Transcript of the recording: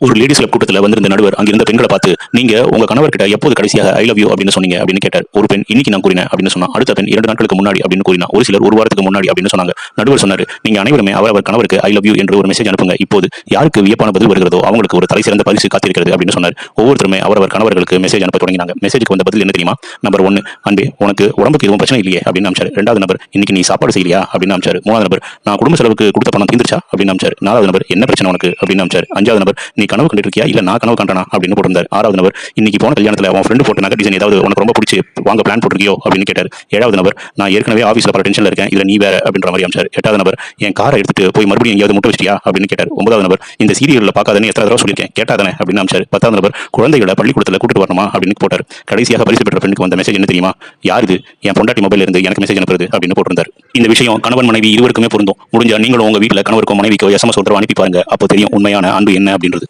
ஒரு ladies club கூட்டத்தில் வந்திருந்த நடுவர் அங்கிருந்த பெண்களை பார்த்து, நீங்க உங்க கணவர்கிட்ட எப்போது கடைசியாக ஐ லவ் யூ அப்படின்னு சொன்னீங்க அப்படின்னு கேட்டார். ஒரு பெண், இன்னைக்கு நான் கூறினேன் அப்படின்னு சொன்னா. அடுத்த பெண், 2 நாட்களுக்கு முன்னாடி அப்படின்னு கூறினா. ஒரு சிலர் 1 வாரத்துக்கு முன்னாடி அப்படின்னு சொன்னாங்க. நடுவர் சொன்னாரு, நீங்க அனைவருமே அவர் கணவருக்கு ஐ லவ் யூ என்று ஒரு மெசேஜ் அனுப்புங்க. இப்போது யாருக்கு வியப்பான பதில் வருகிறதோ அவங்களுக்கு ஒரு தலை சிறந்த பரிசு காத்திருக்கிறது அப்படின்னு சொன்னார். ஒவ்வொருத்தருமே அவர் கணவர்களுக்கு மெசேஜ் அனுப்ப தொடங்கினாங்க. மெசேஜுக்கு வந்த பதில் என்ன தெரியுமா? நம்பர் 1, அன்பே உனக்கு உடம்புக்கு எதுவும் பிரச்சனை இல்லையே அப்படின்னு அனுப்பிச்சாரு. 2வது நபர், இன்னைக்கு நீ சாப்பாடு செய்யலையா அப்படின்னு அனுப்பிச்சாரு. 3வது நபர், நான் குடும்ப செலவுக்கு கொடுத்த பணம் தீர்ந்துச்சா அப்படின்னு அனுப்பிச்சாரு. 4வது நபர், என்ன பிரச்சனை உனக்கு அப்படின்னு அனுப்பிச்சாரு. 5வது நபர், நீ கனவு கண்டுட்டு இருக்கியா இல்ல நான் கனவு கண்டானா அப்படின்னு போட்டிருந்தார். 6வது நபர், இன்னைக்கு போன கல்யாணத்துல உன் ஃப்ரெண்டு போட்ட நகை டிசைன் ஏதாவது உனக்கு ரொம்ப பிடிச்சி வாங்க பிளான் போட்டிருக்கியோ அப்படின்னு கேட்டார். 7வது நபர், நான் ஏற்கனவே ஆஃபீஸ்ல பல டென்ஷன்ல இருக்கேன், இதுல நீ வேற அப்படின்ற மாதிரி அனுப்பிச்சாரு. 8வது நபர், என் காரை எடுத்துட்டு போய் மறுபடியும் எங்கேயாவது முட்டை வச்சிட்டியா அப்படின்னு கேட்டார். 9வது நபர், இந்த சீரியல்ல பார்க்காதன்னு எத்தனை தடவை சொல்லியிருக்கேன் கேட்டாதானே அப்படின்னு அனுப்பிச்சாரு. 10வது நபர், குழந்தைகளை பள்ளிக்கூடத்துல கூட்டிட்டு வரணுமா அப்படின்னு போட்டார். கடைசியாக பரிசு பெற்ற பெண்ணுக்கு வந்த மெசேஜ் என்ன தெரியுமா? யார் இது என் பொண்டாட்டி மொபைல்ல இருந்து எனக்கு மெசேஜ் அனுப்புறது அப்படின்னு போட்டிருந்தார். இந்த விஷயம் கணவன் மனைவி இருவருக்குமே பொருந்தும். முடிஞ்சா நீங்களும் உங்க வீட்டுல கணவருக்கும் மனைவிக்கோ SMS அனுப்பி பாருங்க. அப்போ தெரியும் உண்மையான அன்பு என்ன அப்படின்றது.